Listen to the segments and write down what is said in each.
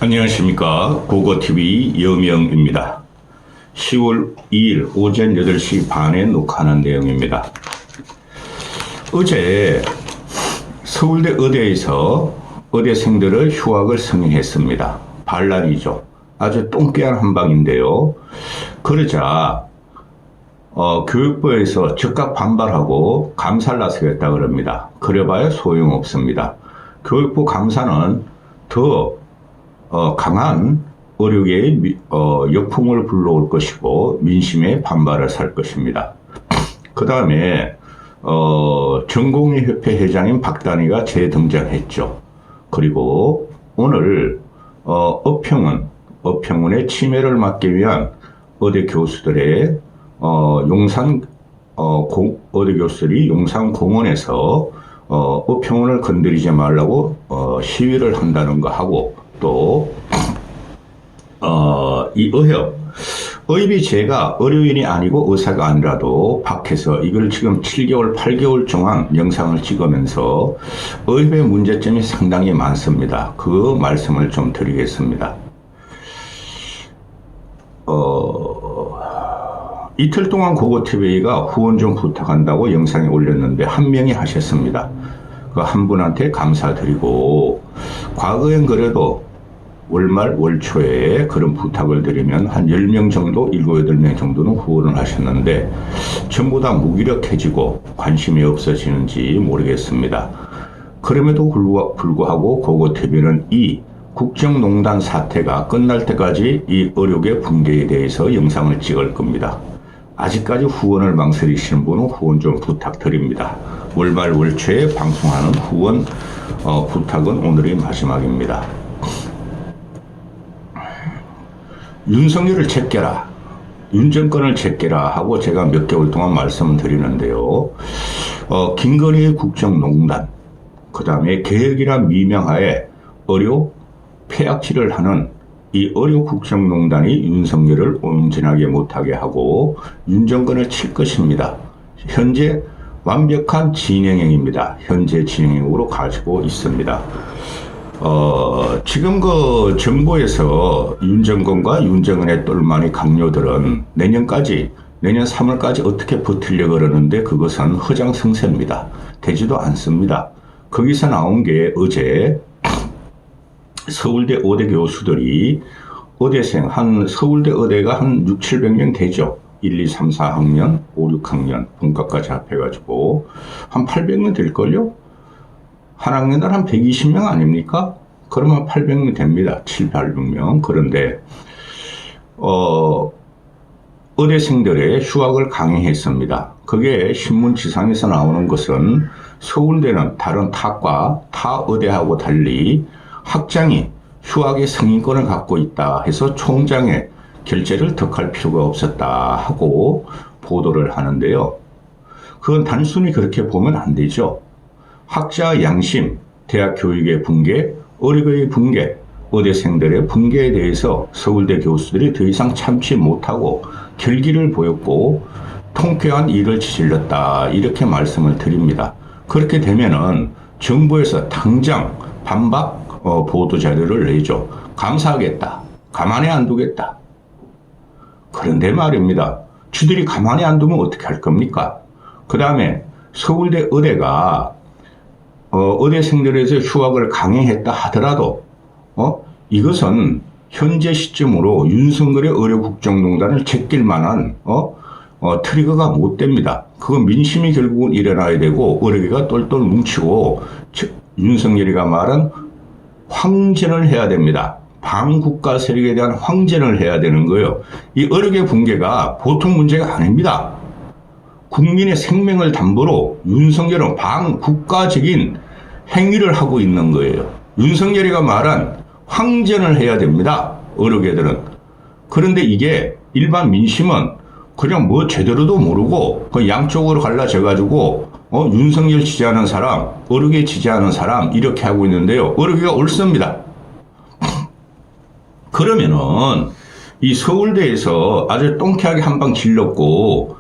안녕하십니까. 고고TV 여명입니다. 10월 2일 오전 8시 반에 녹화하는 내용입니다. 어제 서울대 의대에서 의대생들의 휴학을 승인했습니다. 반란이죠. 아주 똥개한 한방인데요. 그러자 교육부에서 즉각 반발하고 감사를 나서겠다 그럽니다. 그래봐야 소용없습니다. 교육부 감사는 더 강한 의료계의 역풍을 불러올 것이고 민심의 반발을 살 것입니다. 그 다음에 전공의협회 회장인 박단희가 재등장했죠. 그리고 오늘 어평운의 치매를 막기 위한 의대 교수들의 의대 교수들이 용산 공원에서 어평운을 건드리지 말라고 시위를 한다는 거 하고, 또 이 의협이 제가 의료인이 아니고 의사가 아니라도 밖에서 이걸 지금 7개월 8개월 동안 영상을 찍으면서 의협의 문제점이 상당히 많습니다. 그 말씀을 좀 드리겠습니다. 이틀 동안 고고TV가 후원 좀 부탁한다고 영상에 올렸는데 한 명이 하셨습니다. 그 한 분한테 감사드리고, 과거엔 그래도 월말 월초에 그런 부탁을 드리면 한 10명 정도, 7, 8명 정도는 후원을 하셨는데 전부 다 무기력해지고 관심이 없어지는지 모르겠습니다. 그럼에도 불구하고 고고TV는 이 국정농단 사태가 끝날 때까지 이 의료계 붕괴에 대해서 영상을 찍을 겁니다. 아직까지 후원을 망설이시는 분은 후원 좀 부탁드립니다. 월말 월초에 방송하는 후원 부탁은 오늘이 마지막입니다. 윤석열을 제껴라, 윤 정권을 제껴라 하고 제가 몇 개월 동안 말씀을 드리는데요. 김건희의 국정농단, 그 다음에 개혁이란 미명하에 의료 폐악질을 하는 이 의료 국정농단이 윤석열을 온전하게 못하게 하고 윤 정권을 칠 것입니다. 현재 완벽한 진행형입니다. 현재 진행형으로 가지고 있습니다. 지금 그 정부에서 윤 정권과 윤 정권의 똘마니 강요들은 내년 3월까지 어떻게 버티려고 그러는데 그것은 허장성세입니다. 되지도 않습니다. 거기서 나온 게 어제 서울대 의대 교수들이 의대생, 서울대 의대가 한 6, 700명 되죠. 1, 2, 3, 4학년, 5, 6학년, 본과까지 합해가지고 한 800명 될걸요? 한 학년당 한 120명 아닙니까? 그러면 800명 됩니다. 7, 800명. 그런데 의대생들의 휴학을 강행했습니다. 그게 신문지상에서 나오는 것은 서울대는 다른 타 의대하고 달리 학장이 휴학의 승인권을 갖고 있다 해서 총장의 결재를 덕할 필요가 없었다 하고 보도를 하는데요. 그건 단순히 그렇게 보면 안 되죠. 학자의 양심, 대학 교육의 붕괴, 의료계의 붕괴, 의대생들의 붕괴에 대해서 서울대 교수들이 더 이상 참지 못하고 결기를 보였고 통쾌한 일을 저질렀다, 이렇게 말씀을 드립니다. 그렇게 되면은 정부에서 당장 반박 보도자료를 내죠. 감사하겠다, 가만히 안 두겠다. 그런데 말입니다. 주들이 가만히 안 두면 어떻게 할 겁니까? 그 다음에 서울대 의대가 의대생들에서 휴학을 강행했다 하더라도 이것은 현재 시점으로 윤석열의 의료국정농단을 제낄 만한 트리거가 못 됩니다. 그건 민심이 결국은 일어나야 되고 의료계가 똘똘 뭉치고 윤석열이가 말한 황전을 해야 됩니다. 반국가 세력에 대한 황전을 해야 되는 거예요. 이 의료계 붕괴가 보통 문제가 아닙니다. 국민의 생명을 담보로 윤석열은 반국가적인 행위를 하고 있는 거예요. 윤석열이가 말한 황전을 해야 됩니다. 의료계들은. 그런데 이게 일반 민심은 그냥 뭐 제대로도 모르고 그 양쪽으로 갈라져가지고 윤석열 지지하는 사람, 의료계 지지하는 사람 이렇게 하고 있는데요. 의료계가 옳습니다. 그러면은 이 서울대에서 아주 똥쾌하게 한 방 질렀고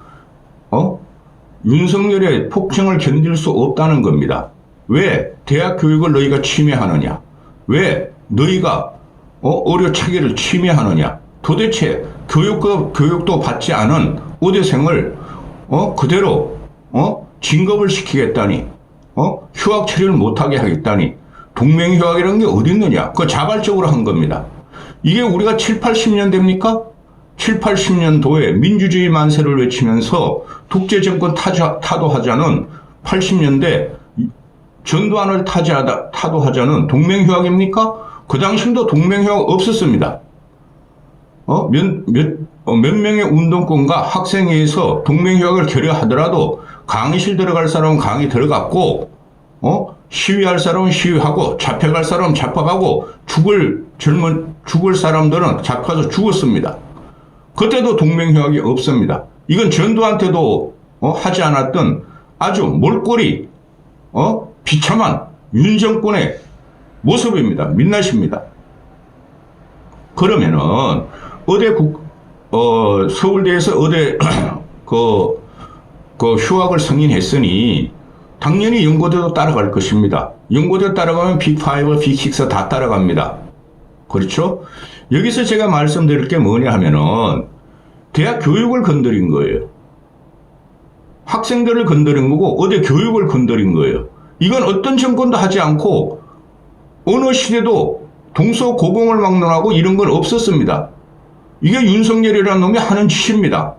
윤석열의 폭정을 견딜 수 없다는 겁니다. 왜 대학 교육을 너희가 침해하느냐? 왜 너희가 의료 체계를 침해하느냐. 도대체 교육도 받지 않은 의대생을 그대로 진급을 시키겠다니, 휴학 처리를 못하게 하겠다니, 동맹휴학이라는 게 어디 있느냐. 그거 자발적으로 한 겁니다. 이게 우리가 7, 80년대입니까? 7, 80년도에 민주주의 만세를 외치면서 독재정권 타도하자는 80년대 전두환을 타도하자는 동맹휴학입니까? 그 당시도 동맹휴학 없었습니다. 몇 명의 운동권과 학생회에서 동맹휴학을 결의하더라도 강의실 들어갈 사람은 강의 들어갔고, 시위할 사람은 시위하고, 잡혀갈 사람은 잡혀가고, 죽을 사람들은 잡혀서 죽었습니다. 그때도 동맹휴학이 없습니다. 이건 전두환한테도 하지 않았던 아주 몰골이 비참한 윤 정권의 모습입니다. 민낯입니다. 그러면은 서울대에서 의대 휴학을 승인했으니 당연히 연고대도 따라갈 것입니다. 연고대 따라가면 빅5, 빅6 다 따라갑니다. 그렇죠? 여기서 제가 말씀드릴 게 뭐냐 하면은 대학 교육을 건드린 거예요. 학생들을 건드린 거고 의대 교육을 건드린 거예요. 이건 어떤 정권도 하지 않고 어느 시대도 동서고공을 막론하고 이런 건 없었습니다. 이게 윤석열이라는 놈이 하는 짓입니다.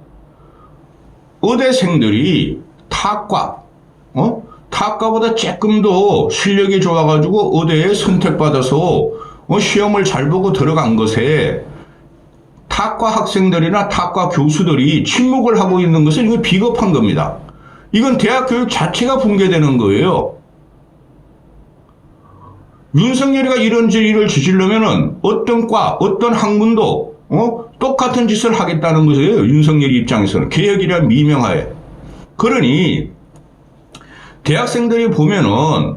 의대생들이 타과보다 조금 더 실력이 좋아가지고 의대에 선택받아서 시험을 잘 보고 들어간 것에 타과 학생들이나 타과 교수들이 침묵을 하고 있는 것은 이건 비겁한 겁니다. 이건 대학 교육 자체가 붕괴되는 거예요. 윤석열이가 이런 일을 저지르면은 어떤 과, 어떤 학문도 똑같은 짓을 하겠다는 것이에요. 윤석열 입장에서는. 개혁이란 미명하에. 그러니 대학생들이 보면은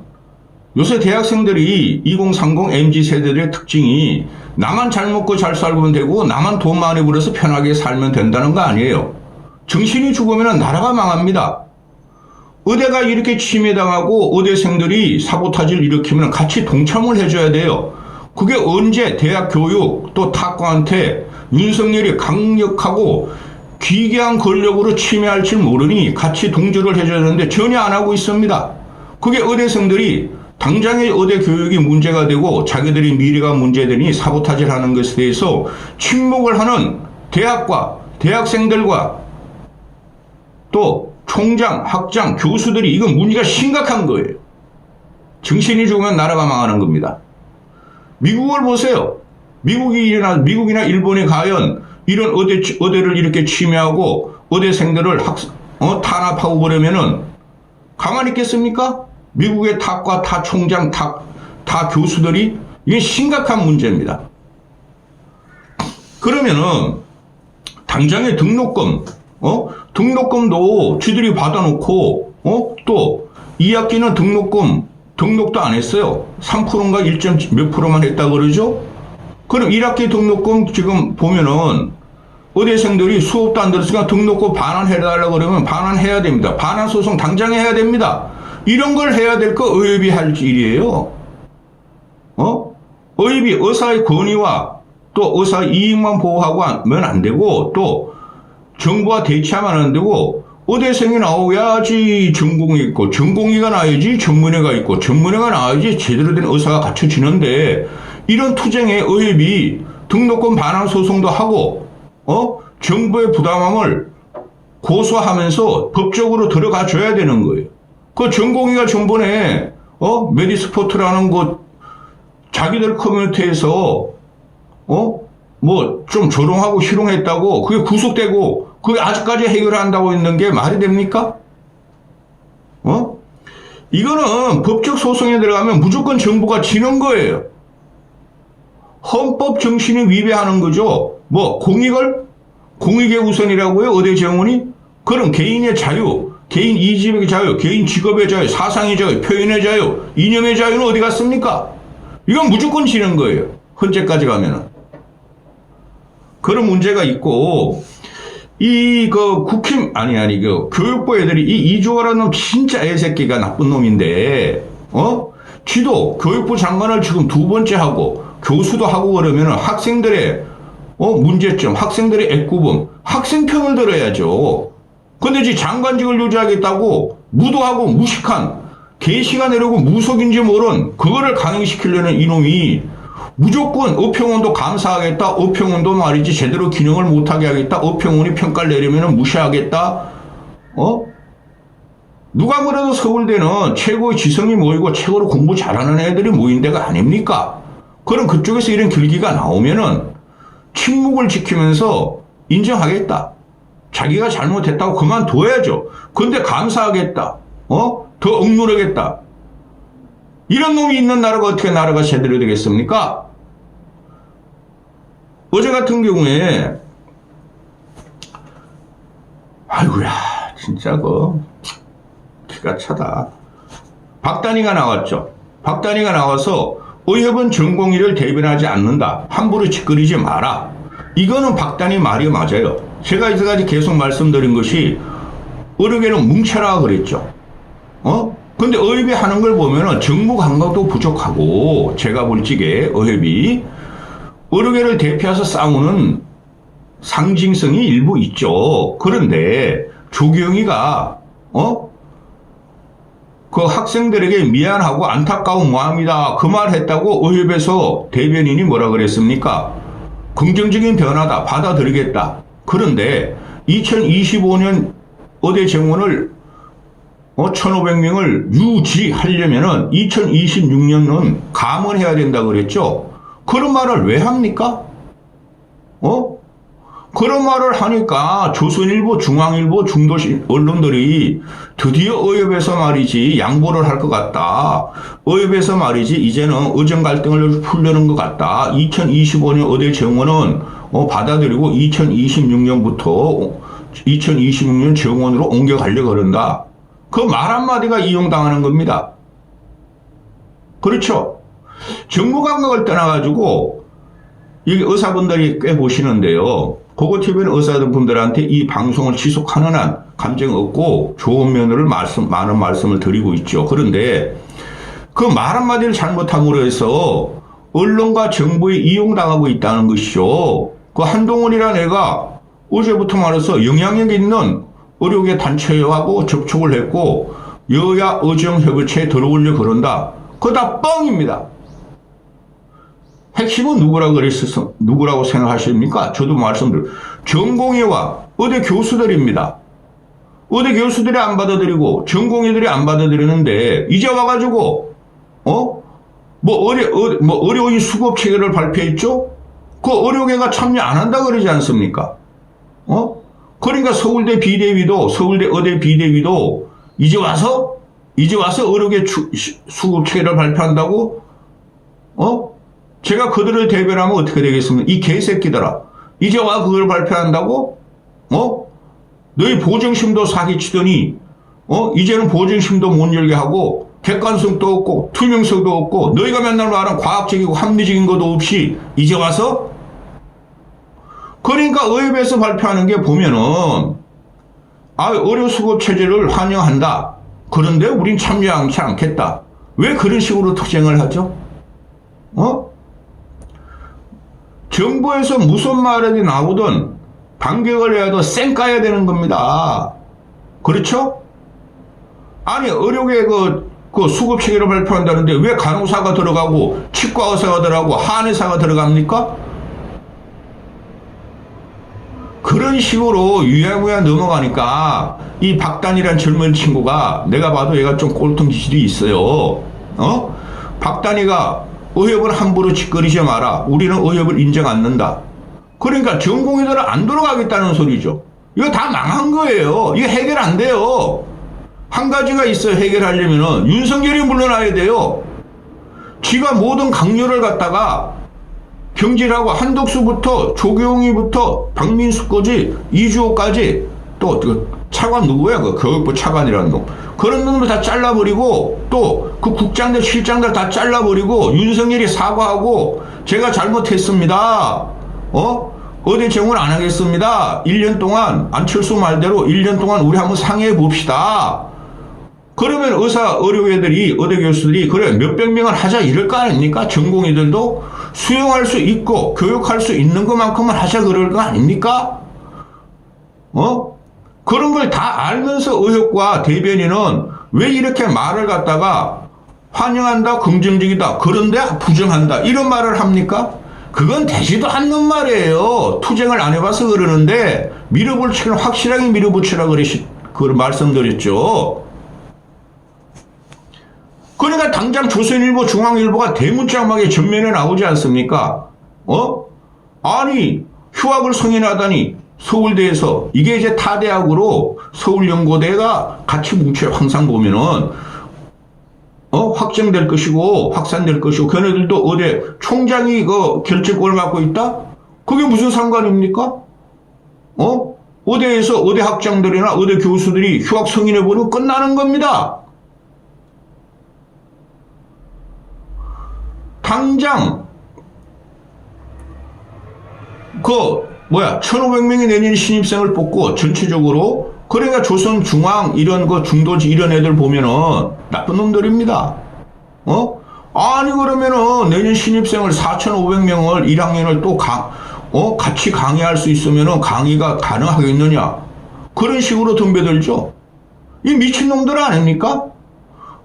요새 대학생들이 2030 MZ세대들의 특징이 나만 잘 먹고 잘 살면 되고 나만 돈 많이 벌어서 편하게 살면 된다는 거 아니에요. 정신이 죽으면 나라가 망합니다. 의대가 이렇게 침해당하고 의대생들이 사보타지를 일으키면 같이 동참을 해줘야 돼요. 그게 언제 대학 교육 또 타과한테 윤석열이 강력하고 기괴한 권력으로 침해할지 모르니 같이 동조를 해줘야 되는데 전혀 안 하고 있습니다. 그게 의대생들이 당장의 의대 교육이 문제가 되고 자기들이 미래가 문제되니 사보타지를 하는 것에 대해서 침묵을 하는 대학과 대학생들과 또 총장, 학장, 교수들이 이건 문제가 심각한 거예요. 정신이 죽으면 나라가 망하는 겁니다. 미국을 보세요. 미국이나 일본이 과연 이런 의대를 이렇게 침해하고 의대생들을 탄압하고 그러면은 가만히 있겠습니까? 미국의 타 총장, 타 교수들이 이게 심각한 문제입니다. 그러면은 당장의 등록금도 쥐들이 받아놓고 또 2학기는 등록도 안 했어요. 3%인가 1점 몇 프로만 했다 그러죠? 그럼 1학기 등록금 지금 보면은 의대생들이 수업도 안 들었으니까 등록금 반환해달라고 그러면 반환해야 됩니다. 반환 소송 당장 해야 됩니다. 이런 걸 해야 될 거 의협이 할 일이에요. 의협이 의사의 권위와 또 의사의 이익만 보호하고 하면 안 되고 또 정부와 대치하면 안 되고 의대생이 나오야지 전공이 있고 전공의가 나와야지 전문의가 있고 전문의가 나와야지 제대로 된 의사가 갖춰지는데 이런 투쟁에 의협이 등록금 반환 소송도 하고 정부의 부당함을 고소하면서 법적으로 들어가 줘야 되는 거예요. 그 전공의가 전번에 메디스포트라는 거 자기들 커뮤니티에서 뭐 좀 조롱하고 희롱했다고 그게 구속되고 그게 아직까지 해결한다고 있는 게 말이 됩니까? 이거는 법적 소송에 들어가면 무조건 정부가 지는 거예요. 헌법 정신이 위배하는 거죠. 뭐 공익의 우선이라고요? 의대 정원이? 그럼 개인의 자유, 개인 이직의 자유, 개인 직업의 자유, 사상의 자유, 표현의 자유, 이념의 자유는 어디 갔습니까? 이건 무조건 지는 거예요. 헌재까지 가면은. 그런 문제가 있고, 교육부 애들이 이주호라는 놈 진짜 애새끼가 나쁜 놈인데, 쥐도 교육부 장관을 지금 2번째 하고, 교수도 하고 그러면 학생들의 문제점, 학생들의 애꾸분, 학생 편을 들어야죠. 근데 이제 장관직을 유지하겠다고 무도하고 무식한 개시가 내려고 무속인지 모른 그거를 강행시키려는 이놈이 무조건 의평원도 감사하겠다. 의평원도 말이지 제대로 기능을 못하게 하겠다. 의평원이 평가를 내리면 무시하겠다. 누가 뭐래도 서울대는 최고의 지성이 모이고 최고로 공부 잘하는 애들이 모인 데가 아닙니까? 그럼 그쪽에서 이런 길기가 나오면은 침묵을 지키면서 인정하겠다. 자기가 잘못했다고 그만둬야죠. 근데 감사하겠다. 더 억누르겠다. 이런 놈이 있는 나라가 어떻게 나라가 제대로 되겠습니까? 어제 같은 경우에 아이고야 진짜 기가 차다. 박단희가 나왔죠. 박단희가 나와서 의협은 전공의를 대변하지 않는다. 함부로 짓거리지 마라. 이거는 박단희 말이 맞아요. 제가 이제까지 계속 말씀드린 것이 의료계는 뭉쳐라 그랬죠. 근데 의협이 하는 걸 보면은 정무 감각도 부족하고 제가 볼 적에 의협이 의료계를 대표해서 싸우는 상징성이 일부 있죠. 그런데 조경희가 그 학생들에게 미안하고 안타까운 마음이다. 그 말 했다고 의협에서 대변인이 뭐라 그랬습니까? 긍정적인 변화다. 받아들이겠다. 그런데 2025년 의대 정원을 1,500명을 유지하려면은 2026년은 감원해야 된다 그랬죠. 그런 말을 왜 합니까? 그런 말을 하니까 조선일보, 중앙일보, 중도시 언론들이 드디어 의협에서 말이지 양보를 할 것 같다. 의협에서 말이지 이제는 의정 갈등을 풀려는 것 같다. 2025년 의대 정원은 받아들이고 2026년부터 2026년 정원으로 옮겨가려고 그런다. 그 말 한마디가 이용당하는 겁니다. 그렇죠? 정부 감각을 떠나가지고 여기 의사분들이 꽤 보시는데요. 고고TV는 의사분들한테 이 방송을 지속하는 한 감정 없고 좋은 면으로 많은 말씀을 드리고 있죠. 그런데 그 말 한마디를 잘못함으로 해서 언론과 정부에 이용당하고 있다는 것이죠. 그 한동훈이라는 애가 어제부터 말해서 영향력 있는 의료계 단체하고 접촉을 했고 여야 의정협의체에 들어오려고 그런다. 그거 다 뻥입니다. 핵심은 누구라고 생각하십니까? 저도 말씀드려요. 전공의와 의대 교수들입니다. 의대 교수들이 안 받아들이고 전공의들이 안 받아들이는데 이제 와가지고 의료인 수급 체계를 발표했죠? 그 의료계가 참여 안 한다 그러지 않습니까? 그러니까 서울대 비대위도 서울대 의대 비대위도 이제 와서 의료계 수급 체계를 발표한다고? 제가 그들을 대변하면 어떻게 되겠습니까? 이 개새끼들아. 이제 와 그걸 발표한다고? 너희 보증심도 사기치더니, 이제는 보증심도 못 열게 하고, 객관성도 없고, 투명성도 없고, 너희가 맨날 말하는 과학적이고 합리적인 것도 없이, 이제 와서? 그러니까 의협에서 발표하는 게 보면은, 의료수급체제를 환영한다. 그런데 우린 참여하지 않겠다. 왜 그런 식으로 투쟁을 하죠? 정부에서 무슨 말이 나오든 반격을 해야 쌩 까야 되는 겁니다. 그렇죠? 아니 의료계 그 수급 체계를 발표한다는데 왜 간호사가 들어가고 치과 의사가 들어가고 한의사가 들어갑니까? 그런 식으로 유야무야 넘어가니까 이 박단이란 젊은 친구가 내가 봐도 얘가 좀 꼴통 기질이 있어요. 박단이가 의협을 함부로 짓거리지 마라. 우리는 의협을 인정 않는다. 그러니까 전공의들은 안 들어가겠다는 소리죠. 이거 다 망한 거예요. 이거 해결 안 돼요. 한 가지가 있어요. 해결하려면은 윤석열이 물러나야 돼요. 지가 모든 강요를 갖다가 경질하고 한덕수부터 조경희부터 박민수까지 이주호까지 또 차관 누구야? 그 교육부 차관이라는 놈. 그런 놈들 다 잘라버리고 또 그 국장들 실장들 다 잘라버리고 윤석열이 사과하고 제가 잘못했습니다. 의대 정원 안 하겠습니다. 1년 동안 안철수 말대로 1년 동안 우리 한번 상의해 봅시다. 그러면 의료계들이 의대 교수들이 그래 몇백 명을 하자 이럴 거 아닙니까? 전공의들도 수용할 수 있고 교육할 수 있는 것만큼은 하자 그럴 거 아닙니까? 그런 걸 다 알면서 의혹과 대변인은 왜 이렇게 말을 갖다가 환영한다, 긍정적이다, 그런데 부정한다 이런 말을 합니까? 그건 되지도 않는 말이에요. 투쟁을 안 해봐서 그러는데 밀어붙이는 확실하게 밀어붙이라 그걸 말씀드렸죠. 그러니까 당장 조선일보, 중앙일보가 대문짝막에 전면에 나오지 않습니까? 아니 휴학을 승인하다니 서울대에서 이게 이제 타대학으로 서울연고대가 같이 뭉쳐 항상 보면은 확정될 것이고 확산될 것이고 걔네들도 어디 총장이 그 결정권을 갖고 있다? 그게 무슨 상관입니까? 어디에서 어디 학장들이나 어디 교수들이 휴학 승인해버리면 끝나는 겁니다. 당장 1,500명이 내년 신입생을 뽑고 전체적으로 그러니까 조선 중앙 이런 거 중도지 이런 애들 보면은 나쁜 놈들입니다. 아니 그러면은 내년 신입생을 4,500명을 1학년을 또 같이 강의할 수 있으면은 강의가 가능하겠느냐? 그런 식으로 덤벼들죠. 이 미친놈들 아닙니까?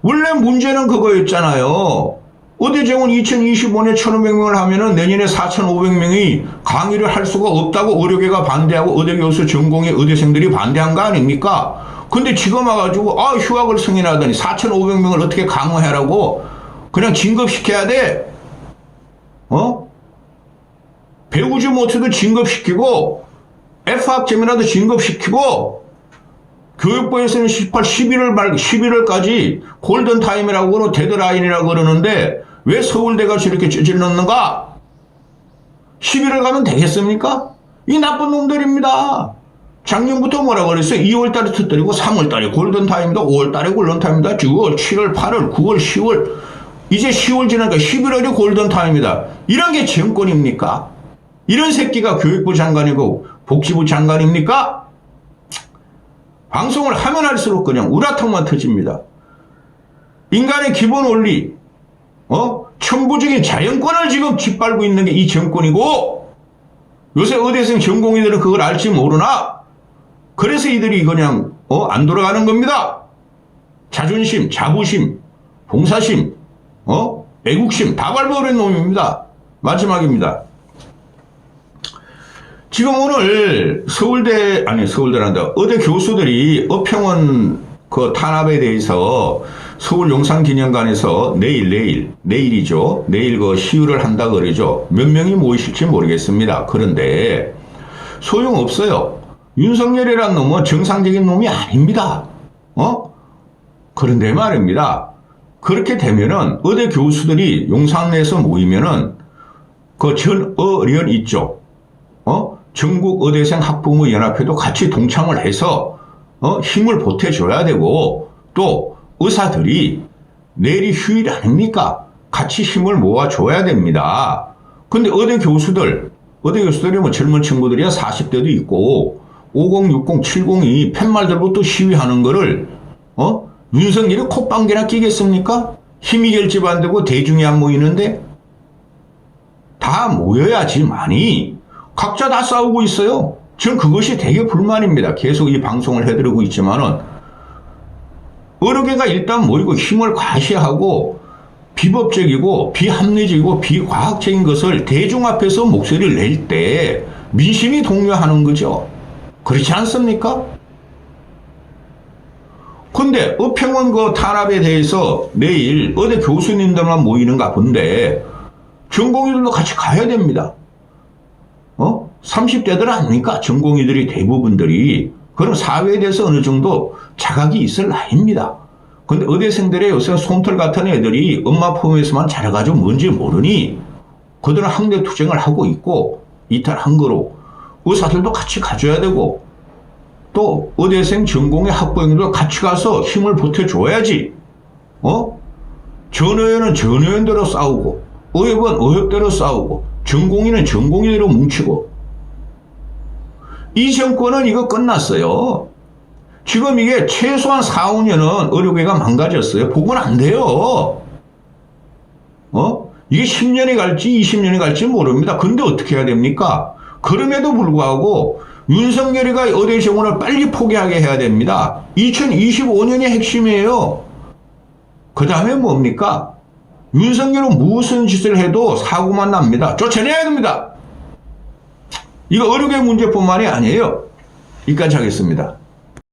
원래 문제는 그거였잖아요. 어대정원 2025년 1,500명을 하면은 내년에 4,500명이 강의를 할 수가 없다고 의료계가 반대하고 의대교수 전공의 의대생들이 반대한 거 아닙니까? 근데 지금 와가지고 휴학을 승인하더니 4,500명을 어떻게 강의하라고 그냥 진급시켜야 돼? 배우지 못해도 진급시키고 F학점이라도 진급시키고 교육부에서는 11월까지 골든타임이라고 데드라인이라고 그러는데 왜 서울대가 저렇게 찌질렀는가? 11월 가면 되겠습니까? 이 나쁜 놈들입니다. 작년부터 뭐라 그랬어요? 2월달에 터뜨리고 3월달에 골든타임이다, 5월달에 골든타임이다, 6월, 7월, 8월, 9월, 10월 이제 10월 지나니까 11월이 골든타임이다. 이런 게 정권입니까? 이런 새끼가 교육부 장관이고 복지부 장관입니까? 방송을 하면 할수록 그냥 우라통만 터집니다. 인간의 기본 원리, 천부적인 자연권을 지금 짓밟고 있는 게 이 정권이고, 요새 의대생 전공의들은 그걸 알지 모르나? 그래서 이들이 그냥, 안 돌아가는 겁니다. 자존심, 자부심, 봉사심, 애국심 다 밟아버린 놈입니다. 마지막입니다. 지금 오늘 서울대란다. 의대 교수들이 어평원 그 탄압에 대해서 서울 용산기념관에서 내일이죠. 내일 그 시위를 한다 그러죠. 몇 명이 모이실지 모르겠습니다. 그런데 소용없어요. 윤석열이라는 놈은 정상적인 놈이 아닙니다. 그런데 말입니다. 그렇게 되면은 의대 교수들이 용산에서 모이면은 그 전의련 있죠. 전국 의대생 학부모 연합회도 같이 동참을 해서 힘을 보태줘야 되고 또 의사들이 내일이 휴일 아닙니까? 같이 힘을 모아줘야 됩니다. 근데 의대 교수들이 뭐 젊은 친구들이야 40대도 있고 50, 60, 70이 팻말들부터 시위하는 거를 윤석열이 콧방귀나 끼겠습니까? 힘이 결집 안 되고 대중이 안 모이는데 다 모여야지만이 각자 다 싸우고 있어요. 전 그것이 되게 불만입니다. 계속 이 방송을 해드리고 있지만은 의료계가 일단 모이고 힘을 과시하고 비법적이고 비합리적이고 비과학적인 것을 대중 앞에서 목소리를 낼 때 민심이 동요하는 거죠. 그렇지 않습니까? 근데 어평원 그 탄압에 대해서 내일 어디 교수님들만 모이는가 본데 전공의들도 같이 가야 됩니다. 30대들 아닙니까? 전공의들이 대부분들이. 그럼 사회에 대해서 어느 정도 자각이 있을 나이입니다. 근데 의대생들의 요새 솜털 같은 애들이 엄마 품에서만 자라가지고 뭔지 모르니 그들은 학내 투쟁을 하고 있고 이탈한 거로 의사들도 같이 가줘야 되고 또 의대생 전공의 학부형들도 같이 가서 힘을 보태줘야지. 전의원은 전의원대로 싸우고 의협은 의협대로 싸우고 전공의는 전공의대로 뭉치고 이 정권은 이거 끝났어요. 지금 이게 최소한 4, 5년은 의료계가 망가졌어요. 복원 안 돼요. 이게 10년이 갈지 20년이 갈지 모릅니다. 근데 어떻게 해야 됩니까? 그럼에도 불구하고 윤석열이가 의대 정원을 빨리 포기하게 해야 됩니다. 2025년이 핵심이에요. 그 다음에 뭡니까? 윤석열은 무슨 짓을 해도 사고만 납니다. 쫓아내야 됩니다. 이거 의료계 문제뿐만이 아니에요. 여기까지 하겠습니다.